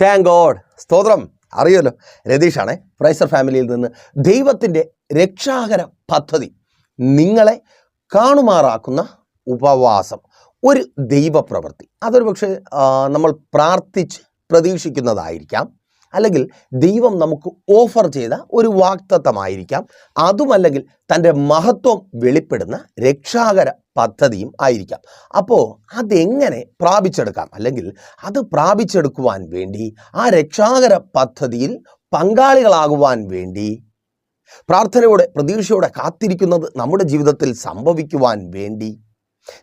Thank God. സ്തോത്രം. അറിയാലോ, രതീഷാണേ, പ്രൈസർ ഫാമിലിയിൽ നിന്ന്. ദൈവത്തിൻ്റെ രക്ഷാകര പദ്ധതി നിങ്ങളെ കാണുമാറാക്കുന്ന ഉപവാസം, ഒരു ദൈവപ്രവൃത്തി. അതൊരു പക്ഷേ നമ്മൾ പ്രാർത്ഥിച്ച് പ്രതീക്ഷിക്കുന്നതായിരിക്കാം, അല്ലെങ്കിൽ ദൈവം നമുക്ക് ഓഫർ ചെയ്ത ഒരു വാഗ്ദത്തമായിരിക്കാം, അതുമല്ലെങ്കിൽ തൻ്റെ മഹത്വം വെളിപ്പെടുന്ന രക്ഷാകര പദ്ധതിയും ആയിരിക്കാം. അപ്പോൾ അതെങ്ങനെ പ്രാപിച്ചെടുക്കാം, അല്ലെങ്കിൽ അത് പ്രാപിച്ചെടുക്കുവാൻ വേണ്ടി, ആ രക്ഷാകര പദ്ധതിയിൽ പങ്കാളികളാകുവാൻ വേണ്ടി പ്രാർത്ഥനയോടെ പ്രതീക്ഷയോടെ കാത്തിരിക്കുന്നത് നമ്മുടെ ജീവിതത്തിൽ സംഭവിക്കുവാൻ വേണ്ടി,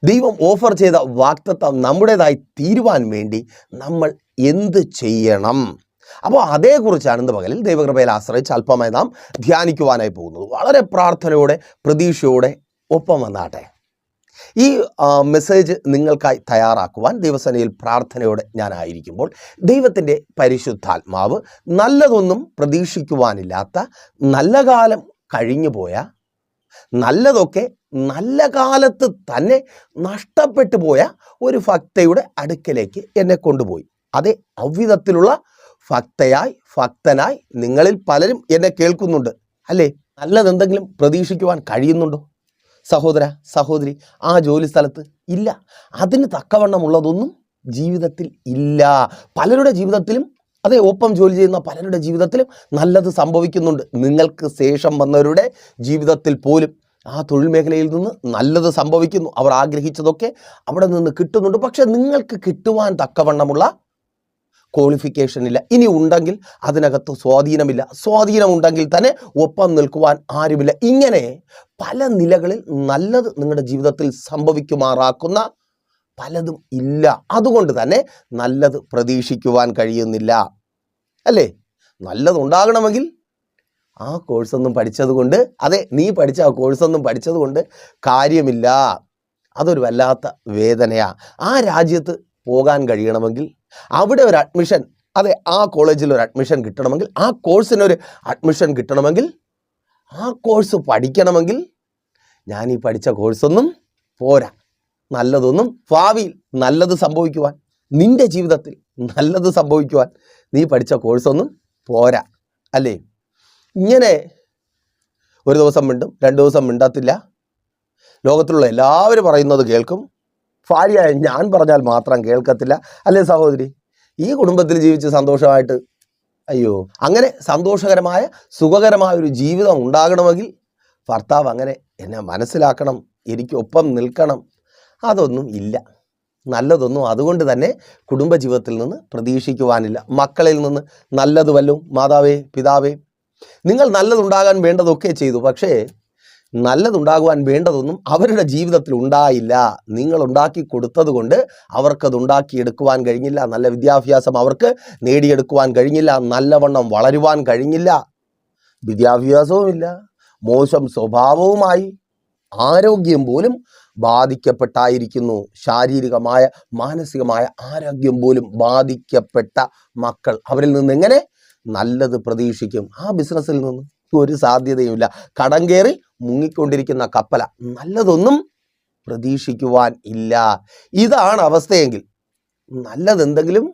ദൈവം ഓഫർ ചെയ്ത വാഗ്ദത്തം നമ്മുടേതായി തീരുവാൻ വേണ്ടി നമ്മൾ എന്ത് ചെയ്യണം? അപ്പോൾ അതേക്കുറിച്ചാണ് ഇന്ന് പകലിൽ ദൈവകൃപയിൽ ആശ്രയിച്ച് അല്പമായി നാം ധ്യാനിക്കുവാനായി പോകുന്നത്. വളരെ പ്രാർത്ഥനയോടെ പ്രതീക്ഷയോടെ ഒപ്പം വന്നാട്ടെ. ഈ മെസ്സേജ് നിങ്ങൾക്കായി തയ്യാറാക്കുവാൻ ദൈവസേനയിൽ പ്രാർത്ഥനയോടെ ഞാനായിരിക്കുമ്പോൾ ദൈവത്തിൻ്റെ പരിശുദ്ധാത്മാവ് നല്ലതൊന്നും പ്രതീക്ഷിക്കുവാനില്ലാത്ത, നല്ല കാലം കഴിഞ്ഞു പോയ, നല്ലതൊക്കെ നല്ല കാലത്ത് തന്നെ നഷ്ടപ്പെട്ടു പോയ ഒരു ഭക്തയുടെ അടുക്കലേക്ക് എന്നെ കൊണ്ടുപോയി. അതേ അவ்விധത്തിലുള്ള ഭക്തനായി നിങ്ങളിൽ പലരും എന്നെ കേൾക്കുന്നുണ്ട് അല്ലേ? നല്ലതെന്തെങ്കിലും പ്രതീക്ഷിക്കുവാൻ കഴിയുന്നുണ്ടോ സഹോദര സഹോദരി? ആ ജോലി സ്ഥലത്ത് ഇല്ല, അതിന് തക്കവണ്ണമുള്ളതൊന്നും ജീവിതത്തിൽ ഇല്ല. പലരുടെ ജീവിതത്തിലും, അതേ ഒപ്പം ജോലി ചെയ്യുന്ന പലരുടെ ജീവിതത്തിലും നല്ലത് സംഭവിക്കുന്നുണ്ട്. നിങ്ങൾക്ക് ശേഷം വന്നവരുടെ ജീവിതത്തിൽ പോലും ആ തൊഴിൽ മേഖലയിൽ നിന്ന് നല്ലത് സംഭവിക്കുന്നു. അവർ ആഗ്രഹിച്ചതൊക്കെ അവിടെ നിന്ന് കിട്ടുന്നുണ്ട്. പക്ഷെ നിങ്ങൾക്ക് കിട്ടുവാൻ തക്കവണ്ണമുള്ള ക്വാളിഫിക്കേഷൻ ഇല്ല. ഇനി ഉണ്ടെങ്കിൽ അതിനകത്ത് സ്വാധീനമില്ല, സ്വാധീനമുണ്ടെങ്കിൽ തന്നെ ഒപ്പം നിൽക്കുവാൻ ആരുമില്ല. ഇങ്ങനെ പല നിലകളിൽ നല്ലത് നിങ്ങളുടെ ജീവിതത്തിൽ സംഭവിക്കുമാറാക്കുന്ന പലതും ഇല്ല. അതുകൊണ്ട് തന്നെ നല്ലത് പ്രതീക്ഷിക്കുവാൻ കഴിയുന്നില്ല അല്ലേ? നല്ലതുണ്ടാകണമെങ്കിൽ ആ കോഴ്സൊന്നും പഠിച്ചത് കൊണ്ട്, അതെ നീ പഠിച്ച ആ കോഴ്സൊന്നും പഠിച്ചത് കൊണ്ട് കാര്യമില്ല. അതൊരു വല്ലാത്ത വേദനയാണ്. ആ രാജ്യത്ത് പോകാൻ കഴിയണമെങ്കിൽ, അവിടെ ഒരു അഡ്മിഷൻ, അതെ ആ കോളേജിൽ ഒരു അഡ്മിഷൻ കിട്ടണമെങ്കിൽ, ആ കോഴ്സിനൊരു അഡ്മിഷൻ കിട്ടണമെങ്കിൽ, ആ കോഴ്സ് പഠിക്കണമെങ്കിൽ ഞാൻ ഈ പഠിച്ച കോഴ്സൊന്നും പോരാ. നല്ലതൊന്നും ഭാവിയിൽ നല്ലത് സംഭവിക്കുവാൻ, നിൻ്റെ ജീവിതത്തിൽ നല്ലത് സംഭവിക്കുവാൻ നീ പഠിച്ച കോഴ്സൊന്നും പോരാ അല്ലേ? ഇങ്ങനെ ഒരു ദിവസം മിണ്ടും, 2 ദിവസം മിണ്ടത്തില്ല. ലോകത്തിലുള്ള എല്ലാവരും പറയുന്നത് കേൾക്കും, ഭാര്യയായ ഞാൻ പറഞ്ഞാൽ മാത്രം കേൾക്കത്തില്ല അല്ലേ സഹോദരി? ഈ കുടുംബത്തിൽ ജീവിച്ച് സന്തോഷമായിട്ട്, അയ്യോ, അങ്ങനെ സന്തോഷകരമായ സുഖകരമായ ഒരു ജീവിതം ഉണ്ടാകണമെങ്കിൽ ഭർത്താവ് അങ്ങനെ എന്നെ മനസ്സിലാക്കണം, എനിക്കൊപ്പം നിൽക്കണം, അതൊന്നും ഇല്ല. നല്ലതൊന്നും അതുകൊണ്ട് തന്നെ കുടുംബജീവിതത്തിൽ നിന്ന് പ്രതീക്ഷിക്കുവാനില്ല. മക്കളിൽ നിന്ന് നല്ലത് വല്ലതും, മാതാവേ പിതാവേ, നിങ്ങൾ നല്ലതുണ്ടാകാൻ വേണ്ടതൊക്കെ ചെയ്തു, പക്ഷേ നല്ലതുണ്ടാകുവാൻ വേണ്ടതൊന്നും അവരുടെ ജീവിതത്തിൽ ഉണ്ടായില്ല. നിങ്ങൾ ഉണ്ടാക്കി കൊടുത്തത് കൊണ്ട് അവർക്കത് ഉണ്ടാക്കിയെടുക്കുവാൻ കഴിഞ്ഞില്ല. നല്ല വിദ്യാഭ്യാസം അവർക്ക് നേടിയെടുക്കുവാൻ കഴിഞ്ഞില്ല. നല്ലവണ്ണം വളരുവാൻ കഴിഞ്ഞില്ല. വിദ്യാഭ്യാസവുമില്ല, മോശം സ്വഭാവവുമായി ആരോഗ്യം പോലും ബാധിക്കപ്പെട്ടായിരിക്കുന്നു. ശാരീരികമായ മാനസികമായ ആരോഗ്യം പോലും ബാധിക്കപ്പെട്ട മക്കൾ, അവരിൽ നിന്ന് എങ്ങനെ നല്ലത് പ്രതീക്ഷിക്കും? ആ ബിസിനസ്സിൽ നിന്ന് ഒരു സാധ്യതയുമില്ല. കടം കയറി മുങ്ങിക്കൊണ്ടിരിക്കുന്ന കപ്പല, നല്ലതൊന്നും പ്രതീക്ഷിക്കുവാൻ ഇല്ല. ഇതാണ് അവസ്ഥയെങ്കിൽ നല്ലതെന്തെങ്കിലും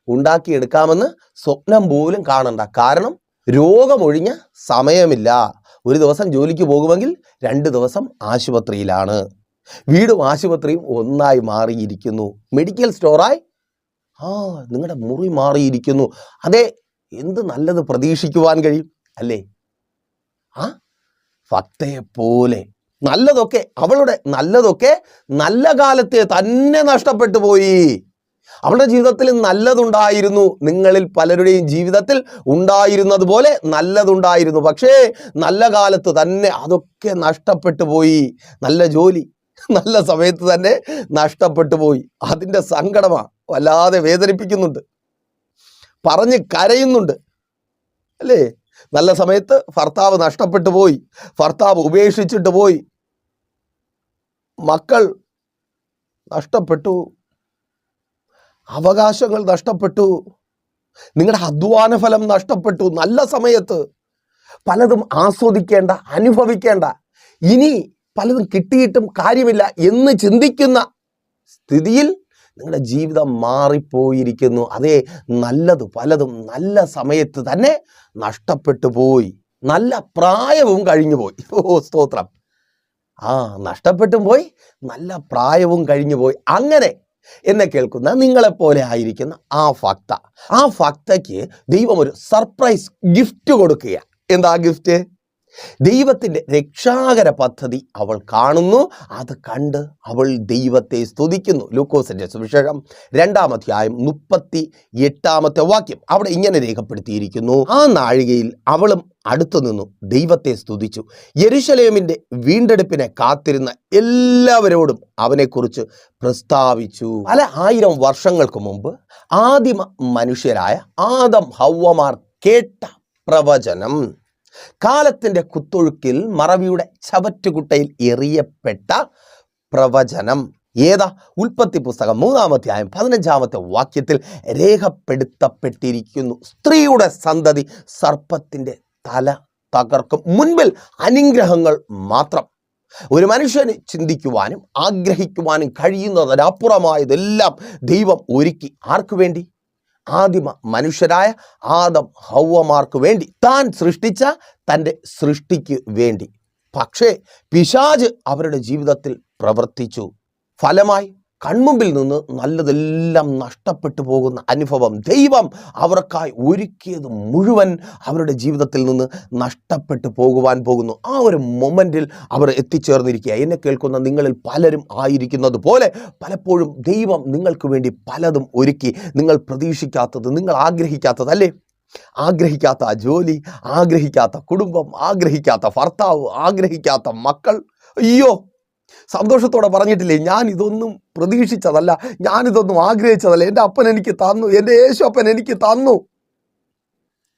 ഉണ്ടാക്കിയെടുക്കാമെന്ന് സ്വപ്നം പോലും കാണണ്ട. കാരണം രോഗമൊഴിഞ്ഞ സമയമില്ല. ഒരു ദിവസം ജോലിക്ക് പോകുമെങ്കിൽ 2 ദിവസം ആശുപത്രിയിലാണ്. വീടും ആശുപത്രിയും ഒന്നായി മാറിയിരിക്കുന്നു. മെഡിക്കൽ സ്റ്റോറായി നിങ്ങളുടെ മുറി മാറിയിരിക്കുന്നു. അതെ, എന്ത് നല്ലത് പ്രതീക്ഷിക്കുവാൻ കഴിയും അല്ലേ? ഭക്തയെപ്പോലെ നല്ലതൊക്കെ, അവളുടെ നല്ലതൊക്കെ നല്ല കാലത്തെ തന്നെ നഷ്ടപ്പെട്ടു പോയി. അവളുടെ ജീവിതത്തിൽ നല്ലതുണ്ടായിരുന്നു, നിങ്ങളിൽ പലരുടെയും ജീവിതത്തിൽ ഉണ്ടായിരുന്നത് പോലെ നല്ലതുണ്ടായിരുന്നു. പക്ഷേ നല്ല കാലത്ത് തന്നെ അതൊക്കെ നഷ്ടപ്പെട്ടു പോയി. നല്ല ജോലി നല്ല സമയത്ത് തന്നെ നഷ്ടപ്പെട്ടു പോയി. അതിൻ്റെ സങ്കടമാണ് വല്ലാതെ വേദനിപ്പിക്കുന്നുണ്ട്, പറഞ്ഞ് കരയുന്നുണ്ട് അല്ലേ? നല്ല സമയത്ത് ഭർത്താവ് നഷ്ടപ്പെട്ടു പോയി, ഭർത്താവ് ഉപേക്ഷിച്ചിട്ട് പോയി, മക്കൾ നഷ്ടപ്പെട്ടു, അവകാശങ്ങൾ നഷ്ടപ്പെട്ടു, നിങ്ങളുടെ അധ്വാന ഫലം നഷ്ടപ്പെട്ടു. നല്ല സമയത്ത് പലതും ആസ്വദിക്കേണ്ട, അനുഭവിക്കേണ്ട, ഇനി പലതും കിട്ടിയിട്ടും കാര്യമില്ല എന്ന് ചിന്തിക്കുന്ന സ്ഥിതിയിൽ നിങ്ങളുടെ ജീവിതം മാറിപ്പോയിരിക്കുന്നു. അതേ, നല്ലത് പലതും നല്ല സമയത്ത് തന്നെ നഷ്ടപ്പെട്ടു പോയി. നല്ല പ്രായവും കഴിഞ്ഞു പോയി. ഓ സ്തോത്രം. നഷ്ടപ്പെട്ടും പോയി, നല്ല പ്രായവും കഴിഞ്ഞു പോയി. അങ്ങനെ എന്നെ കേൾക്കുന്ന നിങ്ങളെപ്പോലെ ആയിരിക്കുന്ന ആ ഭക്തയ്ക്ക് ദൈവം ഒരു സർപ്രൈസ് ഗിഫ്റ്റ് കൊടുക്കുക. എന്താ ഗിഫ്റ്റ്? ദൈവത്തിൻ്റെ രക്ഷാകര പദ്ധതി അവൾ കാണുന്നു. അത് കണ്ട് അവൾ ദൈവത്തെ സ്തുതിക്കുന്നു. ലൂക്കോസിന്റെ സുവിശേഷം 2-ാം അധ്യായം 38-ാമത്തെ വാക്യം അവിടെ ഇങ്ങനെ രേഖപ്പെടുത്തിയിരിക്കുന്നു. ആ നാഴികയിൽ അവളും അടുത്തു നിന്നു ദൈവത്തെ സ്തുതിച്ചു. യെരുശലേമിന്റെ വീണ്ടെടുപ്പിനെ കാത്തിരുന്ന എല്ലാവരോടും അവനെക്കുറിച്ച് പ്രസ്താവിച്ചു. പല 1000 വർഷങ്ങൾക്ക് മുമ്പ് ആദിമ മനുഷ്യരായ ആദം ഹവ്വമാർ കേട്ട പ്രവചനം, കാലത്തിൻ്റെ കുത്തൊഴുക്കിൽ മറവിയുടെ ചവറ്റുകുട്ടയിൽ എറിയപ്പെട്ട പ്രവചനം ഏതാ? ഉൽപ്പത്തി പുസ്തകം 3-ാം അധ്യായം 15-ാമത്തെ വാക്യത്തിൽ രേഖപ്പെടുത്തപ്പെട്ടിരിക്കുന്നു. സ്ത്രീയുടെ സന്തതി സർപ്പത്തിൻ്റെ തല തകർക്കും. മുൻപിൽ അനുഗ്രഹങ്ങൾ മാത്രം. ഒരു മനുഷ്യന് ചിന്തിക്കുവാനും ആഗ്രഹിക്കുവാനും കഴിയുന്നതിനപ്പുറമായതെല്ലാം ദൈവം ഒരുക്കി. ആർക്കു വേണ്ടി? ആദിമ മനുഷ്യരായ ആദം ഹവ്വമാർക്ക് വേണ്ടി, താൻ സൃഷ്ടിച്ച തൻ്റെ സൃഷ്ടിക്ക് വേണ്ടി. പക്ഷേ പിശാച് അവരുടെ ജീവിതത്തിൽ പ്രവർത്തിച്ചു. ഫലമായി കൺമുമ്പിൽ നിന്ന് നല്ലതെല്ലാം നഷ്ടപ്പെട്ടു പോകുന്ന അനുഭവം ദൈവം അവർക്കായി ഒരുക്കിയത് മുഴുവൻ അവരുടെ ജീവിതത്തിൽ നിന്ന് നഷ്ടപ്പെട്ടു പോകുവാൻ പോകുന്നു. ആ ഒരു മൊമെൻറ്റിൽ അവർ എത്തിച്ചേർന്നിരിക്കുക. എന്നെ കേൾക്കുന്ന നിങ്ങളിൽ പലരും ആയിരിക്കുന്നത് പോലെ പലപ്പോഴും ദൈവം നിങ്ങൾക്ക് വേണ്ടി പലതും ഒരുക്കി. നിങ്ങൾ പ്രതീക്ഷിക്കാത്തത്, നിങ്ങൾ ആഗ്രഹിക്കാത്തതല്ലേ? ആഗ്രഹിക്കാത്ത ജോലി, ആഗ്രഹിക്കാത്ത കുടുംബം, ആഗ്രഹിക്കാത്ത ഭർത്താവ്, ആഗ്രഹിക്കാത്ത മക്കൾ. അയ്യോ, സന്തോഷത്തോടെ പറഞ്ഞിട്ടില്ലേ, ഞാൻ ഇതൊന്നും പ്രതീക്ഷിച്ചതല്ല, ഞാനിതൊന്നും ആഗ്രഹിച്ചതല്ല, എൻ്റെ അപ്പൻ എനിക്ക് തന്നു, എൻ്റെ യേശു അപ്പൻ എനിക്ക് തന്നു.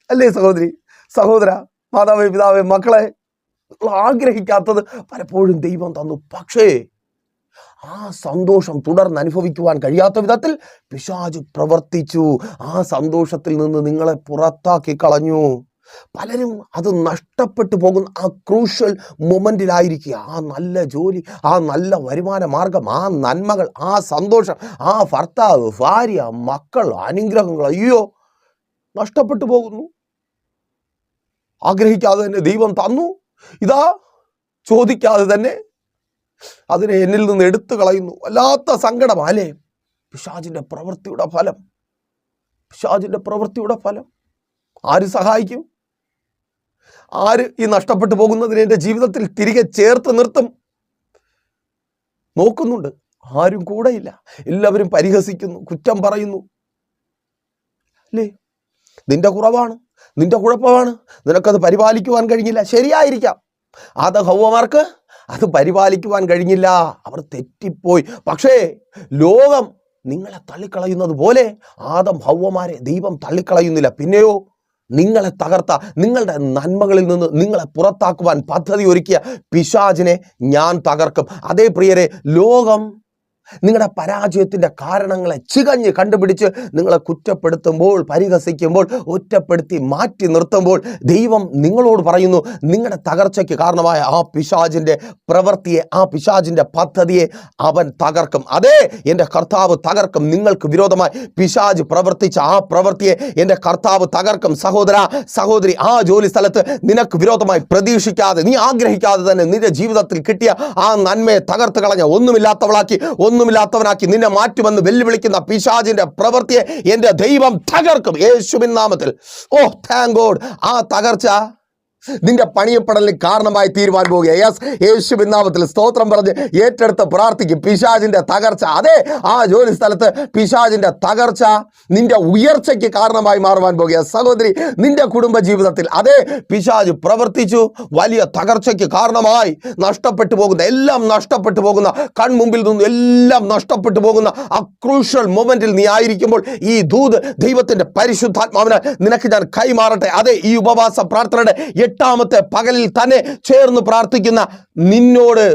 അല്ലേ സഹോദരി, സഹോദര, മാതാവേ, പിതാവേ, മക്കളെ, ആഗ്രഹിക്കാത്തത് പലപ്പോഴും ദൈവം തന്നു. പക്ഷേ ആ സന്തോഷം തുടർന്ന് അനുഭവിക്കുവാൻ കഴിയാത്ത വിധത്തിൽ പിശാച് പ്രവർത്തിച്ചു. ആ സന്തോഷത്തിൽ നിന്ന് നിങ്ങളെ പുറത്താക്കി കളഞ്ഞു. പലരും അത് നഷ്ടപ്പെട്ടു പോകുന്ന ആ ക്രൂഷ്യൽ മൊമെന്റിലായിരിക്കുക. ആ നല്ല ജോലി, ആ നല്ല വരുമാന മാർഗം, ആ നന്മകൾ, ആ സന്തോഷം, ആ ഭർത്താവ്, ഭാര്യ, മക്കൾ, അനുഗ്രഹങ്ങൾ, അയ്യോ, നഷ്ടപ്പെട്ടു പോകുന്നു. ആഗ്രഹിക്കാതെ തന്നെ ദൈവം തന്നു, ഇതാ ചോദിക്കാതെ തന്നെ അതിനെ എന്നിൽ നിന്ന് എടുത്തു കളയുന്നു. വല്ലാത്ത സങ്കടമല്ലേ? പിശാചിന്റെ പ്രവൃത്തിയുടെ ഫലം, പിശാചിന്റെ പ്രവൃത്തിയുടെ ഫലം. ആര് സഹായിക്കും? ആര് ഈ നഷ്ടപ്പെട്ടു പോകുന്നതിനെ എൻ്റെ ജീവിതത്തിൽ തിരികെ ചേർത്ത് നിർത്തും? നോക്കുന്നുണ്ട്, ആരും കൂടെയില്ല. എല്ലാവരും പരിഹസിക്കുന്നു, കുറ്റം പറയുന്നു. അല്ലേ? നിന്റെ കുറവാണ്, നിന്റെ കുഴപ്പമാണ്, നിനക്കത് പരിപാലിക്കുവാൻ കഴിഞ്ഞില്ല. ശരിയായിരിക്കാം, അത് ഹവ്വമാർക്ക് അത് പരിപാലിക്കുവാൻ കഴിഞ്ഞില്ല, അവർ തെറ്റിപ്പോയി. പക്ഷേ ലോകം നിങ്ങളെ തള്ളിക്കളയുന്നത് പോലെ ആദം ഹവ്വമാരെ ദൈവം തള്ളിക്കളയുന്നില്ല. പിന്നെയോ നിങ്ങളെ തകർത്ത, നിങ്ങളുടെ നന്മകളിൽ നിന്ന് നിങ്ങളെ പുറത്താക്കുവാൻ പദ്ധതി ഒരുക്കിയ പിശാചിനെ ഞാൻ തകർക്കും. അതേ പ്രിയരെ, ലോകം നിങ്ങളുടെ പരാജയത്തിൻ്റെ കാരണങ്ങളെ ചികഞ്ഞ് കണ്ടുപിടിച്ച് നിങ്ങളെ കുറ്റപ്പെടുത്തുമ്പോൾ, പരിഹസിക്കുമ്പോൾ, ഒറ്റപ്പെടുത്തി മാറ്റി നിർത്തുമ്പോൾ ദൈവം നിങ്ങളോട് പറയുന്നു, നിങ്ങളുടെ തകർച്ചയ്ക്ക് കാരണമായ ആ പിശാചിൻ്റെ പ്രവൃത്തിയെ, ആ പിശാചിൻ്റെ പദ്ധതിയെ അവൻ തകർക്കും. അതേ, എൻ്റെ കർത്താവ് തകർക്കും. നിങ്ങൾക്ക് വിരോധമായി പിശാച് പ്രവർത്തിച്ച ആ പ്രവൃത്തിയെ എൻ്റെ കർത്താവ് തകർക്കും. സഹോദര, സഹോദരി, ആ ജോലി സ്ഥലത്ത് നിനക്ക് വിരോധമായി പ്രതീക്ഷിക്കാതെ, നീ ആഗ്രഹിക്കാതെ തന്നെ നിന്റെ ജീവിതത്തിൽ കിട്ടിയ ആ നന്മയെ തകർത്ത് കളഞ്ഞ, ഒന്നുമില്ലാത്തവനാക്കി നിന്നെ മാറ്റുമെന്ന് വെല്ലുവിളിക്കുന്ന പിശാചിന്റെ പ്രവൃത്തിയെ എൻ്റെ ദൈവം തകർക്കും യേശുവിൻ നാമത്തിൽ. ഓ താങ്ക് ഗോഡ്. ആ തകർച്ച നിന്റെ പണിയപ്പെടലിന് കാരണമായി തീരുവാൻ പോകുക. യേശുവിൻ നാമത്തിൽ സ്തോത്രം പറഞ്ഞ് ഏറ്റെടുത്ത് പ്രാർത്ഥിക്കും. പിശാചിന്റെ തകർച്ച, അതെ, ആ ജോലി സ്ഥലത്ത് പിശാചിന്റെ തകർച്ച നിന്റെ ഉയർച്ചയ്ക്ക് കാരണമായി മാറുവാൻ പോകുക. സഹോദരി, നിന്റെ കുടുംബ ജീവിതത്തിൽ അതേ പിശാച് പ്രവർത്തിച്ചു, വലിയ തകർച്ചയ്ക്ക് കാരണമായി നഷ്ടപ്പെട്ടു പോകുന്ന, എല്ലാം നഷ്ടപ്പെട്ടു പോകുന്ന, കൺമുമ്പിൽ നിന്നും എല്ലാം നഷ്ടപ്പെട്ടു പോകുന്ന ആ ക്രൂഷ്യൽ മൊമെന്റിൽ നീ ആയിരിക്കുമ്പോൾ ഈ ദൂത് ദൈവത്തിന്റെ പരിശുദ്ധാത്മാവിനാൽ നിനക്ക് ഞാൻ കൈമാറട്ടെ. അതെ, ഈ ഉപവാസ പ്രാർത്ഥനയുടെ 8ാമത്തെ പകലിൽ തന്നെ ചേർന്ന് പ്രാർത്ഥിക്കുന്ന നിന്നോട്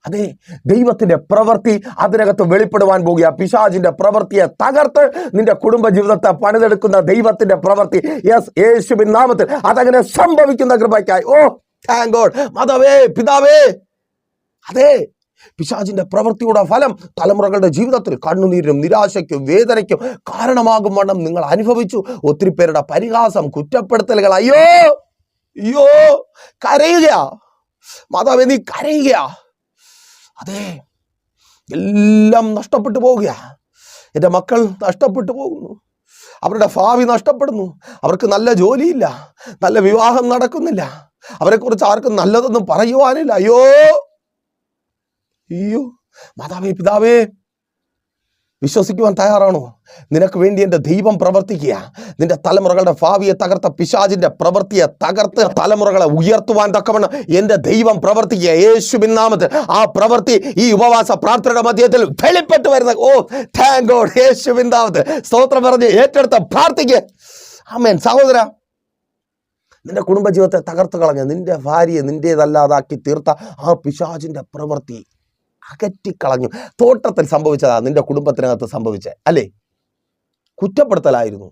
അതെ ദൈവത്തിന്റെ പ്രവൃത്തി അതിനകത്ത് വെളിപ്പെടുവാൻ പോകുക. പിശാചിന്റെ പ്രവൃത്തിയെ തകർത്ത് നിന്റെ കുടുംബ ജീവിതത്തെ പണിതെടുക്കുന്ന ദൈവത്തിന്റെ പ്രവൃത്തി യേശുവിൻ നാമത്തിൽ അതങ്ങനെ സംഭവിക്കുന്ന കൃപയ്ക്കായി. ഓ താങ്ക് ഗോഡ്. മാതാവേ, പിതാവേ, അതെ പിശാചിന്റെ പ്രവൃത്തിയുടെ ഫലം തലമുറകളുടെ ജീവിതത്തിൽ കണ്ണുനീരിനും നിരാശയ്ക്കും വേദനയ്ക്കും കാരണമാകും വണ്ണം നിങ്ങൾ അനുഭവിച്ചു. ഒത്തിരി പേരുടെ പരിഹാസം, കുറ്റപ്പെടുത്തലുകൾ. അയ്യോ അയ്യോ, കരയുകയാ മാതാവേ, നീ കരയുകയാ. അതെ, എല്ലാം നഷ്ടപ്പെട്ടു പോവുകയാ. എൻ്റെ മക്കൾ നഷ്ടപ്പെട്ടു പോകുന്നു, അവരുടെ ഭാവി നഷ്ടപ്പെടുന്നു. അവർക്ക് നല്ല ജോലിയില്ല, നല്ല വിവാഹം നടക്കുന്നില്ല, അവരെക്കുറിച്ച് ആർക്കും നല്ലതൊന്നും പറയുവാനില്ല. അയ്യോ അയ്യോ, മാതാവേ പിതാവേ, വിശ്വസിക്കുവാൻ തയ്യാറാണോ? നിനക്ക് വേണ്ടി എൻ്റെ ദൈവം പ്രവർത്തിക്കുക. നിന്റെ തലമുറകളുടെ ഭാവിയെ തകർത്ത പിശാചിന്റെ പ്രവൃത്തിയെ തകർത്ത് തലമുറകളെ ഉയർത്തുവാൻ തക്കവണ്ണം എൻ്റെ ദൈവം പ്രവർത്തിക്കുക യേശുവിൻ നാമത്തിൽ. ആ പ്രവൃത്തി ഈ ഉപവാസ പ്രാർത്ഥനയുടെ മധ്യത്തിൽ വെളിപ്പെട്ട് വരുന്ന താങ്ക് ഗോഡ്, യേശുവിൻ നാമത്തിൽ സ്തോത്രം പറഞ്ഞ് ഏറ്റെടുത്ത് പ്രാർത്ഥിക്കുക. ആമേൻ. സഹോദര, നിന്റെ കുടുംബജീവിതത്തെ തകർത്ത് കളഞ്ഞ, നിന്റെ ഭാര്യയെ നിന്റേതല്ലാതാക്കി തീർത്ത ആ പിശാചിന്റെ പ്രവൃത്തി അകറ്റിക്കളഞ്ഞു. തോട്ടത്തിൽ സംഭവിച്ചതാ നിന്റെ കുടുംബത്തിനകത്ത് സംഭവിച്ചത്, അല്ലേ? കുറ്റപ്പെടുത്തലായിരുന്നു.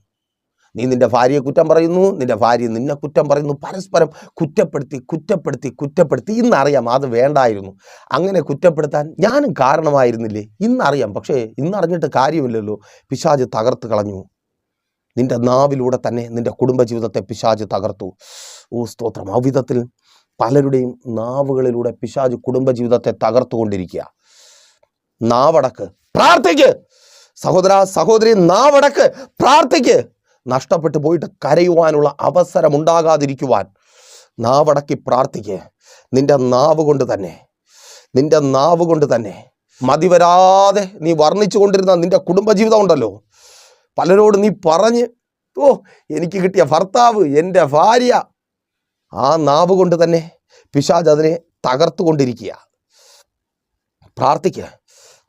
നീ നിന്റെ ഭാര്യയെ കുറ്റം പറയുന്നു, നിന്റെ ഭാര്യ നിന്നെ കുറ്റം പറയുന്നു. പരസ്പരം കുറ്റപ്പെടുത്തി കുറ്റപ്പെടുത്തി കുറ്റപ്പെടുത്തി. ഇന്നറിയാം അത് വേണ്ടായിരുന്നു, അങ്ങനെ കുറ്റപ്പെടുത്താൻ ഞാനും കാരണമായിരുന്നില്ലേ? ഇന്നറിയാം, പക്ഷേ ഇന്നറിഞ്ഞിട്ട് കാര്യമില്ലല്ലോ. പിശാച് തകർത്ത് കളഞ്ഞു. നിന്റെ നാവിലൂടെ തന്നെ നിന്റെ കുടുംബജീവിതത്തെ പിശാച് തകർത്തു. സ്തോത്രം. അവിധത്തിൽ പലരുടെയും നാവുകളിലൂടെ പിശാച് കുടുംബജീവിതത്തെ തകർത്തുകൊണ്ടിരിക്കുക. നാവടക്ക്, പ്രാർത്ഥിക്ക്. സഹോദര സഹോദരി, നാവടക്ക്, പ്രാർത്ഥിക്ക്. നഷ്ടപ്പെട്ടു പോയിട്ട് കരയുവാനുള്ള അവസരം ഉണ്ടാകാതിരിക്കുവാൻ നാവടക്കി പ്രാർത്ഥിക്ക്. നിന്റെ നാവ് കൊണ്ട് തന്നെ മതിവരാതെ നീ വർണ്ണിച്ചു കൊണ്ടിരുന്ന നിന്റെ കുടുംബജീവിതം ഉണ്ടല്ലോ, പലരോട് നീ പറഞ്ഞ് എനിക്ക് കിട്ടിയ ഭർത്താവ്, എൻ്റെ ഭാര്യ, ആ നാവ് കൊണ്ട് തന്നെ പിശാച് അതിനെ തകർത്തുകൊണ്ടിരിക്കുക. പ്രാർത്ഥിക്കുക,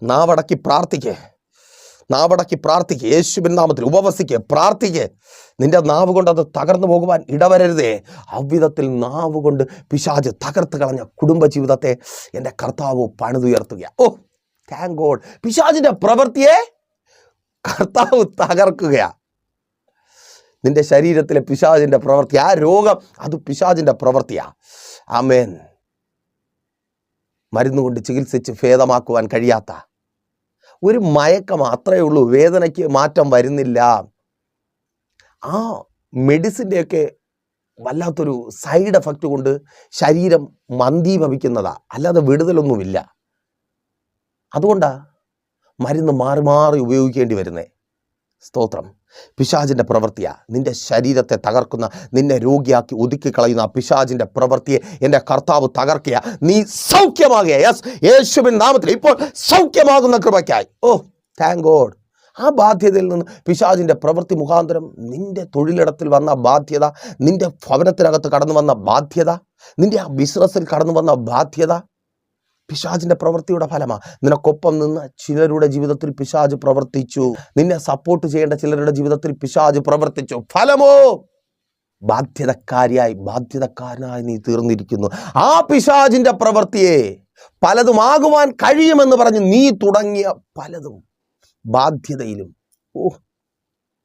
നാവടക്കി പ്രാർത്ഥിക്കുക. യേശുവിൻ നാമത്തിൽ ഉപവസിക്കുക, പ്രാർത്ഥിക്കുക. നിന്റെ നാവ് കൊണ്ട് അത് തകർന്നു പോകുവാൻ ഇടവരരുതേ. അவ்விധത്തിൽ നാവ് കൊണ്ട് പിശാച് തകർത്ത് കളഞ്ഞ കുടുംബജീവിതത്തെ എൻ്റെ കർത്താവ് പണിതുയർത്തുക. Thank God. പിശാചിന്റെ പ്രവൃത്തിയെ കർത്താവ് തകർക്കുകയാ. നിന്റെ ശരീരത്തിലെ പിശാചിന്റെ പ്രവൃത്തി, ആ രോഗം, അത് പിശാചിന്റെ പ്രവൃത്തിയാ. ആമേൻ. മരുന്നുകൊണ്ട് ചികിത്സിച്ച് ഭേദമാക്കുവാൻ കഴിയാത്ത ഒരു മയക്കം മാത്രമേ ഉള്ളൂ. വേദനയ്ക്ക് മാറ്റം വരുന്നില്ല. ആ മെഡിസിൻ്റെയൊക്കെ വല്ലാത്തൊരു സൈഡ് എഫക്റ്റ് കൊണ്ട് ശരീരം മന്ദീഭവിക്കുന്നതാ, അല്ലാതെ വിടുതലൊന്നുമില്ല. അതുകൊണ്ടാണ് മരുന്ന് മാറി മാറി ഉപയോഗിക്കേണ്ടി വരുന്നേ. സ്തോത്രം. പിശാചിന്റെ പ്രവൃത്തിയാ നിന്റെ ശരീരത്തെ തകർക്കുന്ന, നിന്നെ രോഗിയാക്കി ഒതുക്കിക്കളയുന്ന ആ പിശാചിന്റെ പ്രവൃത്തിയെ എൻ്റെ കർത്താവ് തകർക്കുക. നീ സൗഖ്യമാകുക. യെസ്, യേശുവിൻ നാമത്തിൽ ഇപ്പോൾ സൗഖ്യമാകുന്ന കൃപയ്ക്കായി. Thank God. ആ ബാധ്യതയിൽ നിന്ന്, പിശാചിന്റെ പ്രവൃത്തി മുഖാന്തരം നിന്റെ തൊഴിലിടത്തിൽ വന്ന ബാധ്യത, നിന്റെ ഭവനത്തിനകത്ത് കടന്നു വന്ന ബാധ്യത, നിന്റെ ആ ബിസിനസ്സിൽ കടന്നു വന്ന ബാധ്യത പിശാചിന്റെ പ്രവൃത്തിയുടെ ഫലമാണ്. നിനക്കൊപ്പം നിന്ന് ചിലരുടെ ജീവിതത്തിൽ പിശാച് പ്രവർത്തിച്ചു. നിന്നെ സപ്പോർട്ട് ചെയ്യേണ്ട ചിലരുടെ ജീവിതത്തിൽ പിശാച് പ്രവർത്തിച്ചു. ഫലമോ ബാധ്യതക്കാരനായി നീ തീർന്നിരിക്കുന്നു. ആ പിശാചിന്റെ പ്രവൃത്തിയെ പലതുമാകുവാൻ കഴിയുമെന്ന് പറഞ്ഞ് നീ തുടങ്ങിയ പലതും ബാധ്യതയിലും